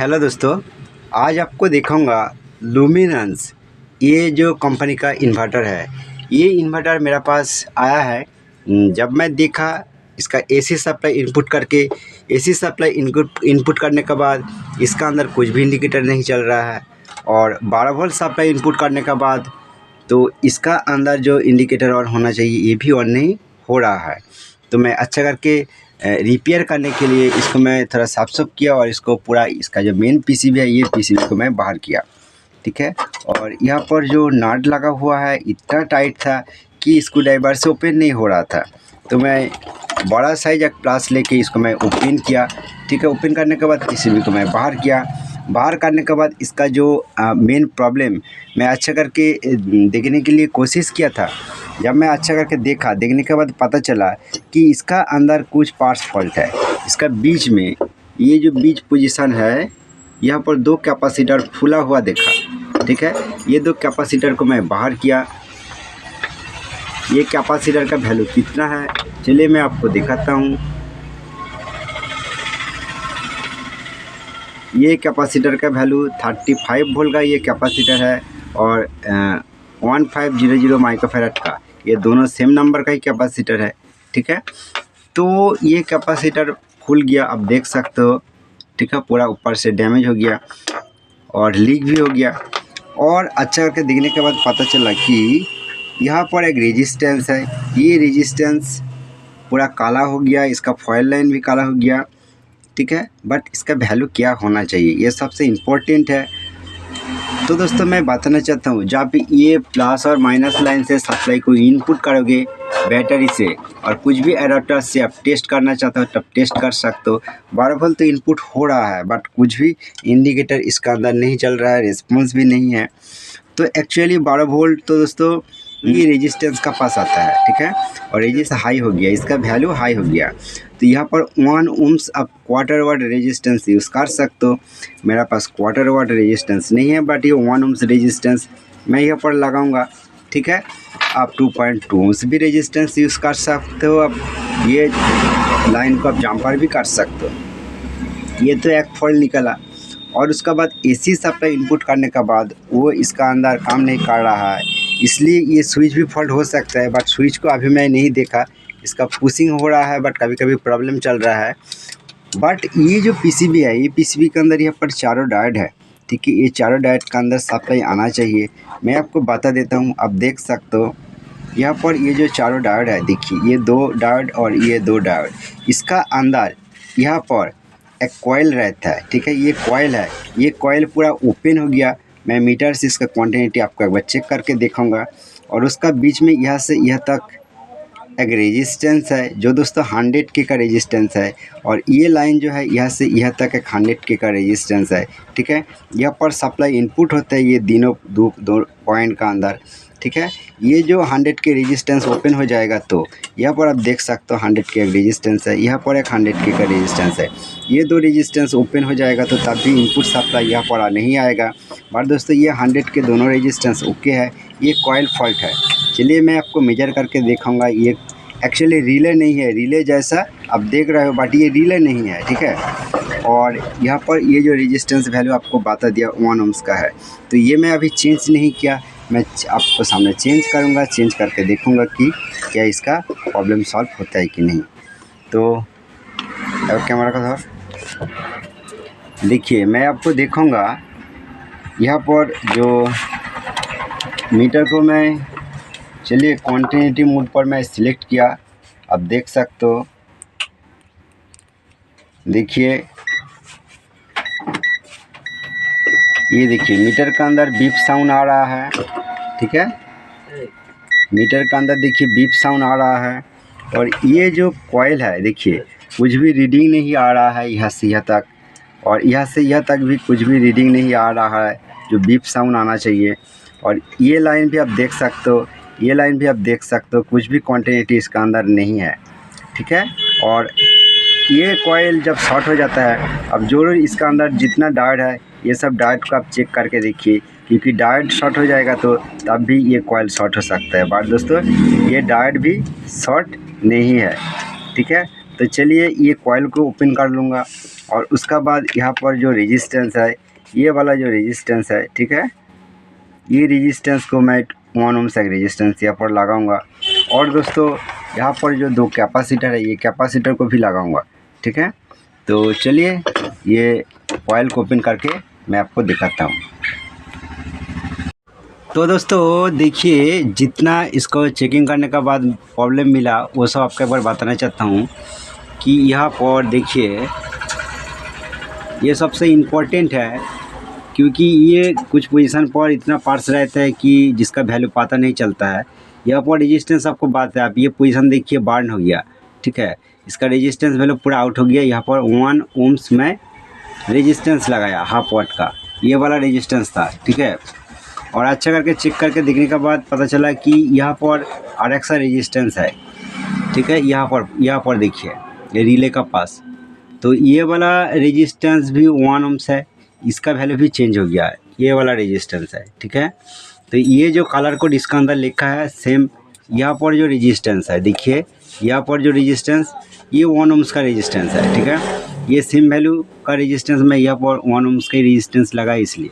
Hello दोस्तों, आज आपको दिखाऊंगा लुमिनस। ये जो कंपनी का इन्वर्टर है, ये इन्वर्टर मेरे पास आया है। जब मैं देखा इसका एसी सप्लाई इनपुट करके, एसी सप्लाई इनपुट करने के बाद इसका अंदर कुछ भी इंडिकेटर नहीं चल रहा है। और 12 वोल्ट सप्लाई इनपुट करने के बाद तो इसका अंदर जो इंडिकेटर ऑन होना चाहिए ये भी ऑन नहीं हो रहा है। तो मैं अच्छा करके रिपेयर करने के लिए इसको मैं थोड़ा साफ सुफ किया और इसको पूरा, इसका जो मेन पीसीबी है ये पीसीबी को मैं बाहर किया, ठीक है। और यहाँ पर जो नाट लगा हुआ है इतना टाइट था कि स्क्रू ड्राइवर से ओपन नहीं हो रहा था। तो मैं बड़ा साइज एक प्लास लेके इसको मैं ओपन किया, ठीक है। ओपन करने के बाद पीसीबी को मैं बाहर किया। बाहर करने के बाद इसका जो मेन प्रॉब्लम मैं अच्छा करके देखने के लिए कोशिश किया था। जब मैं अच्छा करके देखने के बाद पता चला कि इसका अंदर कुछ पार्ट्स फॉल्ट है। इसका बीच में ये जो बीच पोजीशन है, यहाँ पर 2 कैपेसिटर फूला हुआ देखा, ठीक है। ये 2 कैपेसिटर को मैं बाहर किया। ये कैपेसिटर का वैल्यू कितना है चलिए मैं आपको दिखाता हूँ। ये कैपेसिटर का वैल्यू 35 वोल्ट का ये कैपेसिटर है और 1500 माइक्रोफैराड का, ये दोनों सेम नंबर का ही कैपेसिटर है, ठीक है। तो ये कैपेसिटर खुल गया, आप देख सकते हो, ठीक है। पूरा ऊपर से डैमेज हो गया और लीक भी हो गया। और अच्छा करके देखने के बाद पता चला कि यहाँ पर एक रेजिस्टेंस है। ये रेजिस्टेंस पूरा काला हो गया, इसका फॉयल लाइन भी काला हो गया, ठीक है। बट इसका वैल्यू क्या होना चाहिए ये सबसे इम्पोर्टेंट है। तो दोस्तों मैं बताना चाहता हूँ, जब ये प्लस और माइनस लाइन से सप्लाई को इनपुट करोगे बैटरी से और कुछ भी एडाप्टर से आप टेस्ट करना चाहते हो तब टेस्ट कर सकते हो। 12 वोल्ट तो इनपुट हो रहा है बट कुछ भी इंडिकेटर इसका अंदर नहीं चल रहा है, रिस्पॉन्स भी नहीं है। तो एक्चुअली 12 वोल्ट तो दोस्तों ये रेजिस्टेंस का पास आता है, ठीक है। और रेजिस्टेंस हाई हो गया, इसका वैल्यू हाई हो गया। तो यहाँ पर 1 ओम्स आप क्वार्टर वाट रेजिस्टेंस यूज़ कर सकते हो। मेरा पास क्वार्टर वाट रेजिस्टेंस नहीं है बट ये 1 ओम्स रेजिस्टेंस मैं यहाँ पर लगाऊंगा, ठीक है। आप 2.2 ओम्स भी रेजिस्टेंस यूज़ कर सकते हो। आप ये लाइन को आप जंपर भी कर सकते हो। ये तो एक फॉल्ट निकला। और उसके बाद एसी सप्लाई इनपुट करने के बाद वो इसका अंदर काम नहीं कर रहा है, इसलिए ये स्विच भी फॉल्ट हो सकता है। बट स्विच को अभी मैं नहीं देखा, इसका पुशिंग हो रहा है बट कभी कभी प्रॉब्लम चल रहा है। बट ये जो पीसीबी है, ये पीसीबी के अंदर यहाँ पर चारों डायोड है, ठीक है। ये चारों डायोड के अंदर सप्लाई आना चाहिए। मैं आपको बता देता हूँ, आप देख सकते हो यहाँ पर ये जो चारों डायोड है, देखिए ये 2 डायोड और ये 2 डायोड, इसका अंदर यहाँ पर एक कॉइल रहता है, ठीक है। ये कॉइल है, ये कॉइल पूरा ओपन हो गया। मैं मीटर से इसका क्वांटिटी आपको एक बार चेक करके दिखाऊंगा। और उसका बीच में यहाँ से यह तक एक रेजिस्टेंस है जो दोस्तों 100 के का रेजिस्टेंस है। और ये लाइन जो है यहाँ से यहाँ तक एक 100 के का रेजिस्टेंस है, ठीक है। यहाँ पर सप्लाई इनपुट होता है ये तीनों दो पॉइंट का अंदर, ठीक है। ये जो 100 के रेजिस्टेंस ओपन हो जाएगा तो यहाँ पर आप देख सकते हो 100 के एक रेजिस्टेंस है, यहाँ पर एक 100 के का रेजिस्टेंस है। ये 2 रेजिस्टेंस ओपन हो जाएगा तो तब भी इनपुट सप्लाई यहाँ पर नहीं आएगा। बट दोस्तों ये 100 के दोनों रेजिस्टेंस ओके है, ये कॉइल फॉल्ट है। चलिए मैं आपको मेजर करके दिखाऊंगा। ये एक्चुअली रिले नहीं है, रिले जैसा आप देख रहे हो बट ये रिले नहीं है, ठीक है। और यहाँ पर ये जो रेजिस्टेंस वैल्यू आपको बता दिया 1 ओम्स का है। तो ये मैं अभी चेंज नहीं किया, मैं आपको सामने चेंज करूँगा, चेंज करके देखूँगा कि क्या इसका प्रॉब्लम सॉल्व होता है कि नहीं। तो कैमरा का धर देखिए, मैं आपको देखूँगा यहाँ पर जो मीटर को मैं, चलिए कॉन्टिन्यूटी मोड पर मैं सिलेक्ट किया, आप देख सकते हो। देखिए ये देखिए मीटर का अंदर बीप साउंड आ रहा है, ठीक है। मीटर का अंदर देखिए बीप साउंड आ रहा है। और ये जो कॉइल है देखिए कुछ भी रीडिंग नहीं आ रहा है यहाँ से यहाँ तक, और यहाँ से यहाँ तक भी कुछ भी रीडिंग नहीं आ रहा है जो बीप साउंड आना चाहिए। और ये लाइन भी आप देख सकते हो, ये लाइन भी आप देख सकते हो, कुछ भी क्वांटिटी इसका अंदर नहीं है, ठीक है। और ये कॉइल जब शॉर्ट हो जाता है, अब जो इसका अंदर जितना डायोड है ये सब डायोड को आप चेक करके देखिए, क्योंकि डायोड शॉर्ट हो जाएगा तो तब भी ये कॉइल शॉर्ट हो सकता है। बट दोस्तों ये डायोड भी शॉर्ट नहीं है, ठीक है। तो चलिए ये कॉइल को ओपन कर लूँगा और उसका बाद यहाँ पर जो रेजिस्टेंस है, ये वाला जो रेजिस्टेंस है, ठीक है, ये रेजिस्टेंस को मैं 1 ओम से रेजिस्टेंस यहाँ पर लगाऊंगा। और दोस्तों यहाँ पर जो 2 कैपेसिटर है, ये कैपेसिटर को भी लगाऊंगा, ठीक है। तो चलिए ये कॉइल को ओपन करके मैं आपको दिखाता हूँ। तो दोस्तों देखिए, जितना इसको चेकिंग करने के बाद प्रॉब्लम मिला वो सब आपको एक बार बताना चाहता हूँ कि यहाँ पर देखिए, ये सबसे इम्पोर्टेंट है क्योंकि ये कुछ पोजीशन पर इतना पार्ट्स रहता है कि जिसका वैल्यू पता नहीं चलता है। यहाँ पर रेजिस्टेंस आपको बात है, आप ये पोजीशन देखिए बर्न हो गया, ठीक है, इसका रेजिस्टेंस वैल्यू पूरा आउट हो गया। यहाँ पर 1 ओम्स में रेजिस्टेंस लगाया, हाफ वाट का ये वाला रेजिस्टेंस था, ठीक है। और अच्छा करके चेक करके देखने के बाद पता चला कि यहाँ पर RX रेजिस्टेंस है, ठीक है। यहाँ पर देखिए ये रिले का पास, तो ये वाला रेजिस्टेंस भी 1 ओम्स है, इसका वैल्यू भी चेंज हो गया है, ये वाला रेजिस्टेंस है, ठीक है। तो ये जो कलर कोड इसका अंदर लिखा है सेम, यहाँ पर जो रेजिस्टेंस है देखिए, यहाँ पर जो रेजिस्टेंस ये 1 ओम्स का रेजिस्टेंस है, ठीक है। ये सेम वैल्यू का रेजिस्टेंस में यहाँ पर 1 ओम्स का रेजिस्टेंस लगा इसलिए।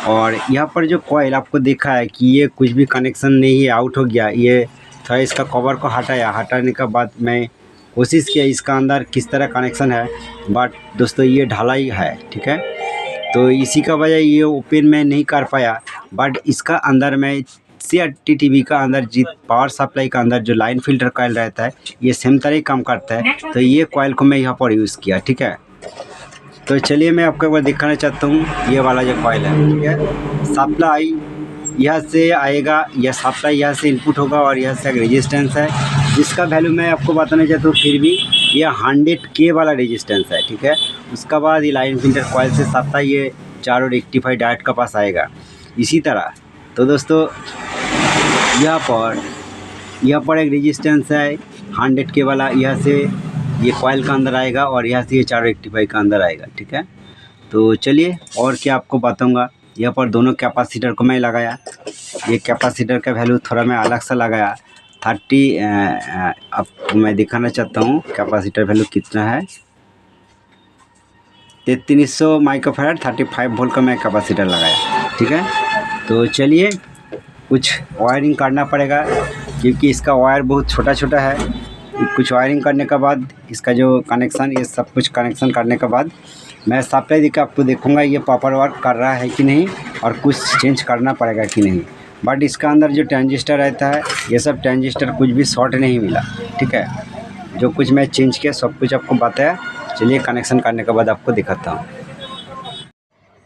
और यहाँ पर जो कॉइल आपको देखा है कि ये कुछ भी कनेक्शन नहीं है, आउट हो गया। ये थोड़ा इसका कवर को हटाने के बाद मैं कोशिश किया इसका अंदर किस तरह कनेक्शन है, बट दोस्तों ये ढलाई है, ठीक है। तो इसी का वजह ये ओपन में नहीं कर पाया, बट इसका अंदर में CRT-TV का अंदर जित पावर सप्लाई का अंदर जो लाइन फिल्टर कॉइल रहता है, ये सेम तरह ही काम करता है। तो ये कॉइल को मैं यहाँ पर यूज़ किया, ठीक है। तो चलिए मैं आपको एक बार दिखाना चाहता हूँ ये वाला जो कॉइल है, ठीक है। सप्लाई यहाँ से आएगा, यह सप्लाई यहाँ से इनपुट होगा और यहाँ से एक रेजिस्टेंस है जिसका वैल्यू मैं आपको बताना चाहता हूँ, फिर भी ये 100K वाला रेजिस्टेंस है, ठीक है। उसका बाद ये लाइन फिल्टर कॉइल से सप्लाई ये चारों रेक्टिफाई डायोड का पास आएगा इसी तरह। तो दोस्तों यहाँ पर एक रेजिस्टेंस है 100K वाला, यहाँ से ये कॉइल का अंदर आएगा और यहाँ से ये चारों रेक्टिफाई का अंदर आएगा, ठीक है। तो चलिए और क्या आपको बताऊँगा। यहाँ पर दोनों कैपेसिटर को मैं लगाया, ये कैपेसिटर का वैल्यू थोड़ा मैं अलग सा लगाया 30, आपको मैं दिखाना चाहता हूँ कैपेसिटर वैल्यू कितना है। 3300 माइक्रोफैराड 35 वोल्ट का मैं कैपेसिटर लगाया, ठीक है। तो चलिए कुछ वायरिंग करना पड़ेगा क्योंकि इसका वायर बहुत छोटा छोटा है। कुछ वायरिंग करने के बाद इसका जो कनेक्शन, ये सब कुछ कनेक्शन करने के बाद मैं सप्लाई देकर आपको देखूंगा ये प्रॉपर वर्क कर रहा है कि नहीं और कुछ चेंज करना पड़ेगा कि नहीं। बट इसका अंदर जो ट्रांजिस्टर रहता है, ये सब ट्रांजिस्टर कुछ भी शॉर्ट नहीं मिला, ठीक है। जो कुछ मैं चेंज किया सब कुछ आपको बताया। चलिए कनेक्शन करने के बाद आपको दिखाता हूँ।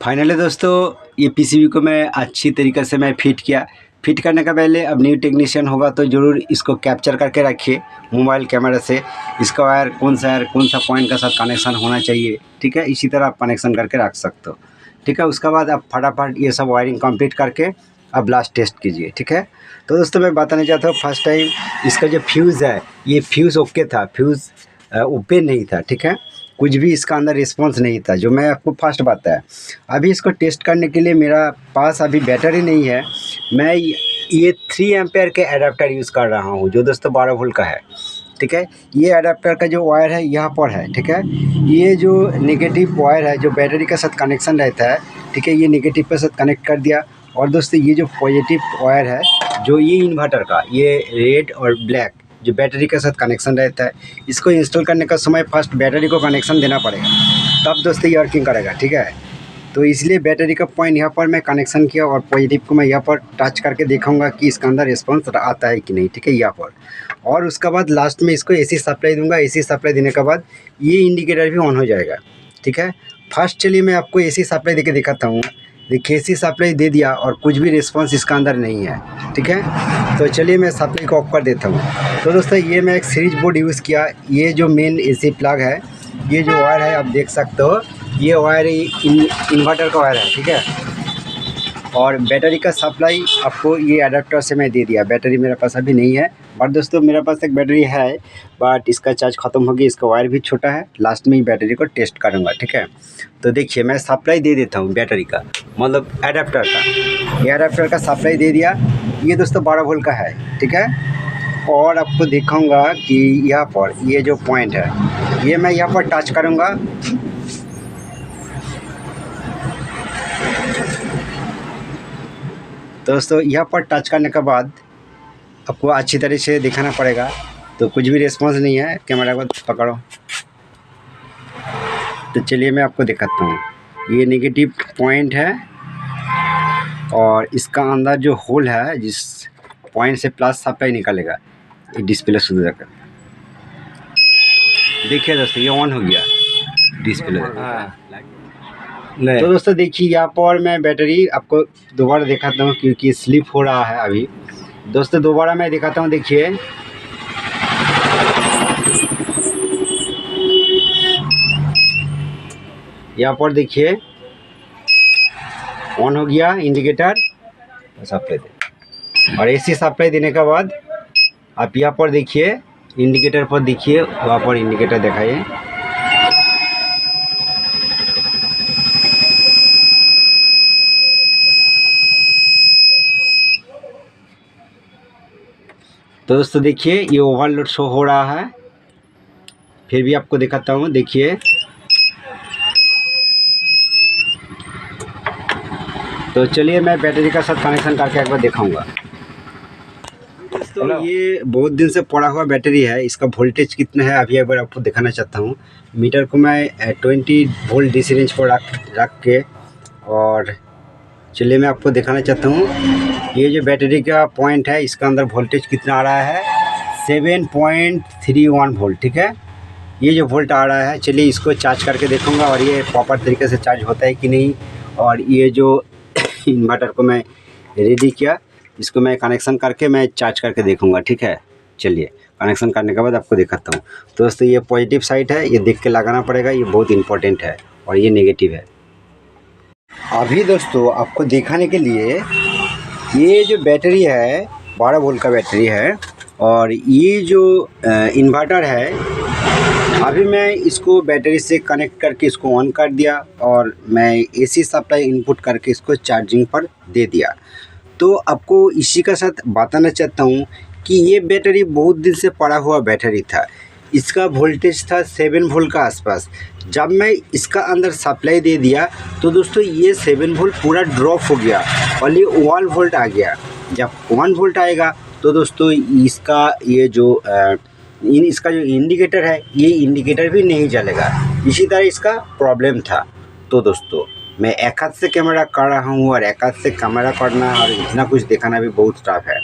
फाइनली दोस्तों ये PCB को मैं अच्छी तरीके से मैं फिट किया। फिट करने का पहले अब न्यू टेक्नीशियन होगा तो ज़रूर इसको कैप्चर करके रखिए मोबाइल कैमरा से, इसका वायर कौन सा पॉइंट का साथ कनेक्शन होना चाहिए, ठीक है। इसी तरह आप कनेक्शन करके रख सकते हो, ठीक है। उसके बाद आप फटाफट ये सब वायरिंग कंप्लीट करके अब लास्ट टेस्ट कीजिए, ठीक है। तो दोस्तों मैं बताना चाहता हूँ, फर्स्ट टाइम इसका जो फ्यूज़ है, ये फ्यूज़ ओके था, फ्यूज़ ओपन नहीं था, ठीक है। कुछ भी इसका अंदर रिस्पॉन्स नहीं था, जो मैं आपको फर्स्ट बताया। अभी इसको टेस्ट करने के लिए मेरा पास अभी बैटरी नहीं है, मैं ये 3 एम्पेयर के एडाप्टर यूज़ कर रहा हूँ जो दोस्तों 12 वोल्ट का है, ठीक है। ये एडाप्टर का जो वायर है यहाँ पर है, ठीक है। ये जो नेगेटिव वायर है जो बैटरी के साथ कनेक्शन रहता है, ठीक है, ये नेगेटिव के साथ कनेक्ट कर दिया। और दोस्तों ये जो पॉजिटिव वायर है, जो ये इन्वर्टर का, ये रेड और ब्लैक जो बैटरी के साथ कनेक्शन रहता है, इसको इंस्टॉल करने का समय फर्स्ट बैटरी को कनेक्शन देना पड़ेगा, तब दोस्तों ये वर्किंग करेगा, ठीक है। तो इसलिए बैटरी का पॉइंट यहाँ पर मैं कनेक्शन किया और पॉजिटिव को मैं यहाँ पर टच करके देखूंगा कि इसका अंदर रिस्पॉन्स आता है कि नहीं, ठीक है, यहाँ पर। और उसके बाद लास्ट में इसको AC सप्लाई दूंगा। AC सप्लाई देने के बाद ये इंडिकेटर भी ऑन हो जाएगा, ठीक है। फर्स्ट चलिए मैं आपको AC सप्लाई दे के दिखाता हूँ। देखिए AC सप्लाई दे दिया और कुछ भी रिस्पॉन्स इसका अंदर नहीं है, ठीक है। तो चलिए मैं सप्लाई को ऑफ कर देता हूँ। तो दोस्तों ये मैं एक सीरीज बोर्ड यूज़ किया। ये जो मेन AC प्लग है, ये जो वायर है आप देख सकते हो, ये वायर इन्वर्टर का वायर है, ठीक है। और बैटरी का सप्लाई आपको ये अडेप्टर से मैं दे दिया। बैटरी मेरे पास अभी नहीं है, बट दोस्तों मेरे पास एक बैटरी है, बट इसका चार्ज ख़त्म हो गया। इसका वायर भी छोटा है, लास्ट में ही बैटरी को टेस्ट करूँगा, ठीक है। तो देखिए मैं सप्लाई दे देता हूँ बैटरी का, मतलब एडाप्टर का। ये एडाप्टर का सप्लाई दे दिया। ये दोस्तों 12 वोल्ट का है, ठीक है। और आपको दिखाऊंगा कि यहाँ पर ये जो पॉइंट है, ये मैं यहाँ पर टच करूँगा दोस्तों यहाँ पर टच करने के बाद आपको अच्छी तरह से दिखाना पड़ेगा, तो कुछ भी रिस्पांस नहीं है। कैमरा को पकड़ो, तो चलिए मैं आपको दिखाता हूँ। ये नेगेटिव पॉइंट है और इसका अंदर जो होल है, जिस पॉइंट से प्लस सप्लाई निकलेगा, ये डिस्प्ले शुरू कर। देखिए दोस्तों, ये ऑन हो गया डिस्प्ले। तो दोस्तों देखिए, यहाँ पर मैं बैटरी आपको दोबारा दिखाता हूँ क्योंकि स्लिप हो रहा है अभी। दोस्तों दोबारा मैं दिखाता हूँ, देखिए यहाँ पर देखिए ऑन हो गया इंडिकेटर सप्लाई दे। और एसी सप्लाई देने के बाद आप यहाँ पर देखिए इंडिकेटर पर, देखिए वहाँ पर इंडिकेटर दिखाइए। तो दोस्तों देखिए ये ओवरलोड शो हो रहा है। फिर भी आपको दिखाता हूँ, देखिए तो चलिए मैं बैटरी का साथ कनेक्शन करके एक बार दिखाऊंगा। तो ये बहुत दिन से पड़ा हुआ बैटरी है, इसका वोल्टेज कितना है अभी एक बार आपको दिखाना चाहता हूँ। मीटर को मैं 20 वोल्ट DC रेंज पर रख के, और चलिए मैं आपको दिखाना चाहता हूँ। ये जो बैटरी का पॉइंट है, इसका अंदर वोल्टेज कितना आ रहा है, 7.31 वोल्ट। ठीक है, ये जो वोल्ट आ रहा है, चलिए इसको चार्ज करके देखूँगा और ये प्रॉपर तरीके से चार्ज होता है कि नहीं। और ये जो इन्वर्टर को मैं रेडी किया, इसको मैं कनेक्शन करके मैं चार्ज करके देखूँगा। ठीक है, चलिए कनेक्शन करने के बाद आपको दिखाता हूँ। तो दोस्तों ये पॉजिटिव साइड है, ये देख के लगाना पड़ेगा, ये बहुत इंपॉर्टेंट है। और ये नेगेटिव है। अभी दोस्तों आपको दिखाने के लिए, ये जो बैटरी है 12 वोल्ट का बैटरी है, और ये जो इन्वर्टर है, अभी मैं इसको बैटरी से कनेक्ट करके इसको ऑन कर दिया और मैं AC सप्लाई इनपुट करके इसको चार्जिंग पर दे दिया। तो आपको इसी का साथ बताना चाहता हूँ कि ये बैटरी बहुत दिन से पड़ा हुआ बैटरी था। इसका वोल्टेज था 7 वोल्ट का आसपास। जब मैं इसका अंदर सप्लाई दे दिया तो दोस्तों ये 7 वोल्ट पूरा ड्रॉप हो गया और ये 1 वोल्ट आ गया। जब 1 वोल्ट आएगा तो दोस्तों इसका ये जो इसका जो इंडिकेटर है, ये इंडिकेटर भी नहीं जलेगा। इसी तरह इसका प्रॉब्लम था। तो दोस्तों मैं एक हाथ से कैमरा कर रहा हूँ और एक हाथ से कैमरा करना और इतना कुछ दिखाना भी बहुत टफ है।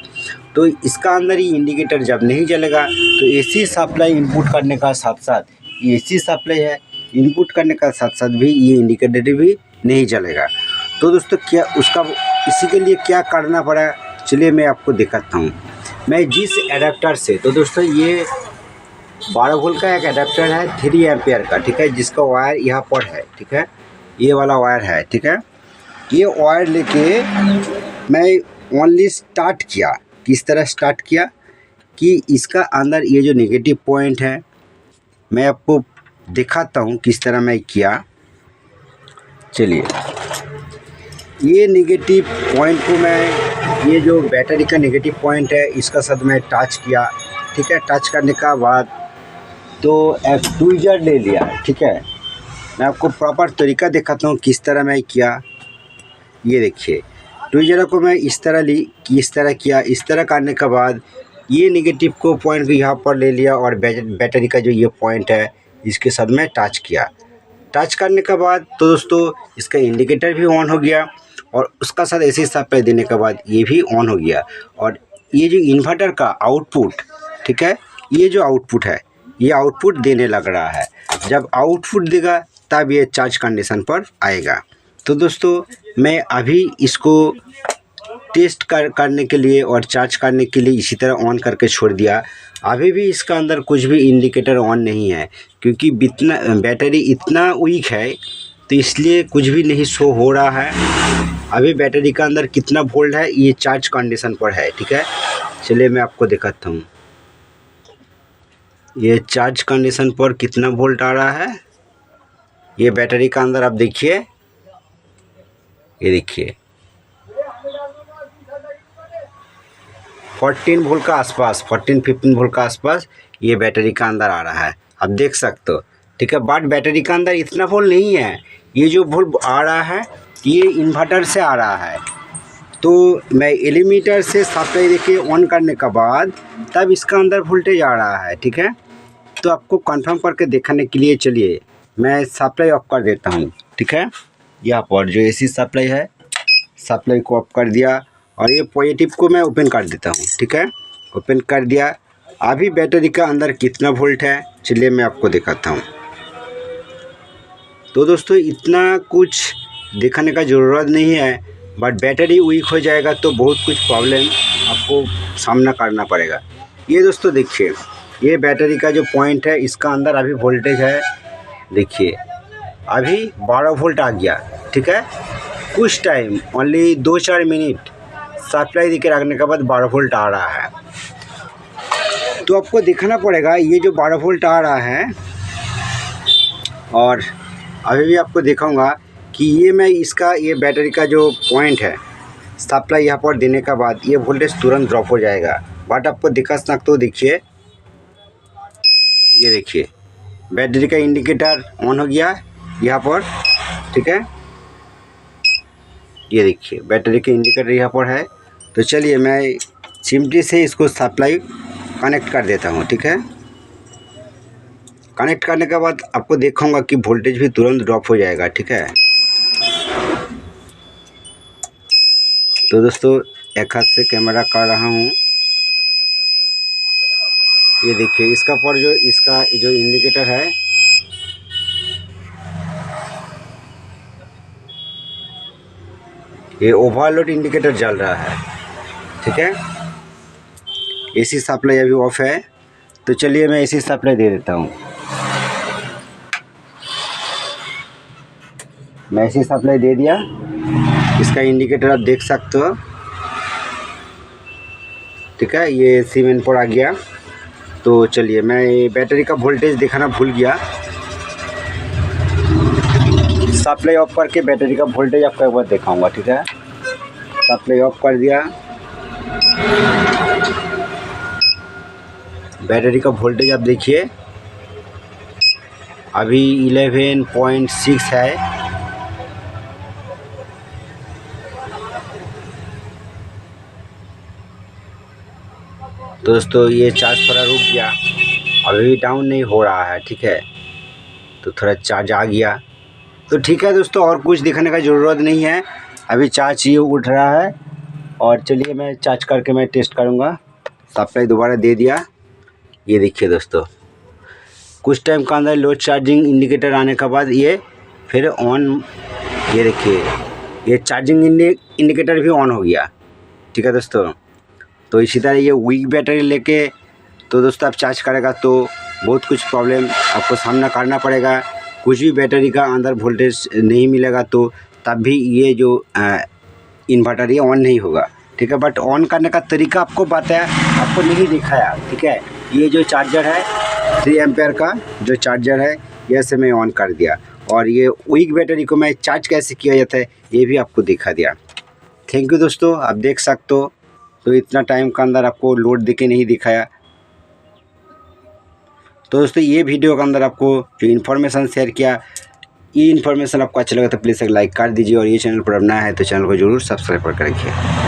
तो इसका अंदर ही इंडिकेटर जब नहीं जलेगा तो AC सप्लाई इनपुट करने का साथ साथ, ये AC सप्लाई है, इनपुट करने का साथ साथ भी ये इंडिकेटर भी नहीं जलेगा। तो दोस्तों क्या उसका, इसी के लिए क्या करना पड़ा, चलिए मैं आपको दिखाता हूँ। मैं जिस एडाप्टर से, तो दोस्तों ये 12 वोल्ट का एक एडाप्टर है 3 एम्पियर का। ठीक है, जिसका वायर यहाँ पर है। ठीक है, ये वाला वायर है। ठीक है, ये वायर लेके मैं ओनली स्टार्ट किया। किस तरह स्टार्ट किया कि इसका अंदर ये जो नेगेटिव पॉइंट है, मैं आपको दिखाता हूँ किस तरह मैं किया। चलिए ये नेगेटिव पॉइंट को मैं, ये जो बैटरी का नेगेटिव पॉइंट है, इसका साथ मैं टच किया। ठीक है, टच करने का बाद तो एक ट्विजर ले लिया। ठीक है, मैं आपको प्रॉपर तरीका दिखाता हूँ किस तरह मैं किया। ये देखिए, ट्विजर को मैं इस तरह इस तरह किया। इस तरह करने के बाद ये नेगेटिव को पॉइंट भी यहाँ पर ले लिया और बैटरी का जो ये पॉइंट है, इसके साथ मैं टच किया। टच करने के बाद तो दोस्तों इसका इंडिकेटर भी ऑन हो गया और उसका साथ AC सप्लाई देने के बाद ये भी ऑन हो गया। और ये जो इन्वर्टर का आउटपुट, ठीक है, ये जो आउटपुट है, ये आउटपुट देने लग रहा है। जब आउटपुट देगा तब ये चार्ज कंडीशन पर आएगा। तो दोस्तों मैं अभी इसको टेस्ट करने के लिए और चार्ज करने के लिए इसी तरह ऑन करके छोड़ दिया। अभी भी इसका अंदर कुछ भी इंडिकेटर ऑन नहीं है, क्योंकि बैटरी इतना वीक है, तो इसलिए कुछ भी नहीं शो हो रहा है। अभी बैटरी का अंदर कितना वोल्ट है, ये चार्ज कंडीशन पर है। ठीक है, चलिए मैं आपको दिखाता हूँ। ये चार्ज कंडीशन पर कितना वोल्ट आ रहा है, ये बैटरी का अंदर आप देखिए, ये देखिए 14 वोल्ट का आसपास, 14-15 वोल्ट का आसपास ये बैटरी का अंदर आ रहा है, आप देख सकते हो। ठीक है, बट बैटरी का अंदर इतना वोल्ट नहीं है। ये जो वोल्ट आ रहा है ये इन्वर्टर से आ रहा है। तो मैं एलीमीटर से सप्लाई देखिए ऑन करने के बाद तब इसका अंदर वोल्टेज आ रहा है, ठीक है। तो आपको कंफर्म करके दिखाने के लिए चलिए मैं सप्लाई ऑफ कर देता हूँ, ठीक है। यहाँ पर जो एसी सप्लाई है, सप्लाई को ऑफ कर दिया और ये पॉजिटिव को मैं ओपन कर देता हूँ, ठीक है। ओपन कर दिया। अभी बैटरी का अंदर कितना वोल्ट है चलिए मैं आपको दिखाता हूँ। तो दोस्तों इतना कुछ दिखाने का ज़रूरत नहीं है, बट बैटरी वीक हो जाएगा तो बहुत कुछ प्रॉब्लम आपको सामना करना पड़ेगा। ये दोस्तों देखिए, ये बैटरी का जो पॉइंट है इसका अंदर अभी वोल्टेज है, देखिए अभी 12 वोल्ट आ गया, ठीक है। कुछ टाइम ओनली 2-4 मिनट सप्लाई देके रखने के बाद 12 वोल्ट आ रहा है। तो आपको दिखाना पड़ेगा ये जो 12 वोल्ट आ रहा है, और अभी भी आपको दिखाऊंगा कि ये मैं इसका ये बैटरी का जो पॉइंट है सप्लाई यहाँ पर देने के बाद ये वोल्टेज तुरंत ड्रॉप हो जाएगा। बट आपको दिखा सकते हो, देखिए ये देखिए बैटरी का इंडिकेटर ऑन हो गया यहाँ पर, ठीक है। ये देखिए बैटरी का इंडिकेटर यहाँ पर है। तो चलिए मैं चिमटी से इसको सप्लाई कनेक्ट कर देता हूँ, ठीक है। कनेक्ट करने के बाद आपको दिखाऊंगा कि वोल्टेज भी तुरंत ड्रॉप हो जाएगा, ठीक है। तो दोस्तों एक हाथ से कैमरा कर रहा हूँ। ये देखिए इसका पर जो इसका जो इंडिकेटर है ये ओवरलोड इंडिकेटर जल रहा है, ठीक है। एसी सप्लाई अभी ऑफ है। तो चलिए मैं एसी सप्लाई दे देता हूँ। मैं एसी सप्लाई दे दिया। इसका इंडिकेटर आप देख सकते हो, ठीक है। ये सीमेंट पर आ गया। तो चलिए मैं बैटरी का वोल्टेज दिखाना भूल गया। सप्लाई ऑफ करके बैटरी का वोल्टेज आपको एक बार दिखाऊंगा, ठीक है। सप्लाई ऑफ कर दिया। बैटरी का वोल्टेज आप देखिए अभी 11.6 है। दोस्तों ये चार्ज थोड़ा रुक गया, अभी डाउन नहीं हो रहा है, ठीक है। तो थोड़ा चार्ज आ गया तो ठीक है दोस्तों, और कुछ दिखाने का ज़रूरत नहीं है। अभी चार्ज ये उठ रहा है और चलिए मैं चार्ज करके मैं टेस्ट करूँगा। सप्लाई दोबारा दे दिया। ये देखिए दोस्तों कुछ टाइम के अंदर लो चार्जिंग इंडिकेटर आने के बाद ये फिर ऑन, ये देखिए ये चार्जिंग इंडिकेटर भी ऑन हो गया, ठीक है दोस्तों। तो इसी तरह ये वीक बैटरी लेके तो दोस्तों आप चार्ज करेगा तो बहुत कुछ प्रॉब्लम आपको सामना करना पड़ेगा। कुछ भी बैटरी का अंदर वोल्टेज नहीं मिलेगा तो तब भी ये जो इन्वर्टर ये ऑन नहीं होगा, ठीक है। बट ऑन करने का तरीका आपको बताया, आपको नहीं दिखाया, ठीक है। ये जो चार्जर है 3 एम्पेयर का जो चार्जर है ये से मैं ऑन कर दिया, और ये वीक बैटरी को मैं चार्ज कैसे किया जाता है ये भी आपको दिखा दिया। थैंक यू दोस्तों, आप देख सकते हो। तो इतना टाइम के अंदर आपको लोड देके नहीं दिखाया। तो दोस्तों ये वीडियो के अंदर आपको जो इन्फॉर्मेशन शेयर किया, ये इन्फॉर्मेशन आपको अच्छा लगा तो प्लीज़ एक लाइक कर दीजिए, और ये चैनल पर नया है तो चैनल को जरूर सब्सक्राइब करके रखिए।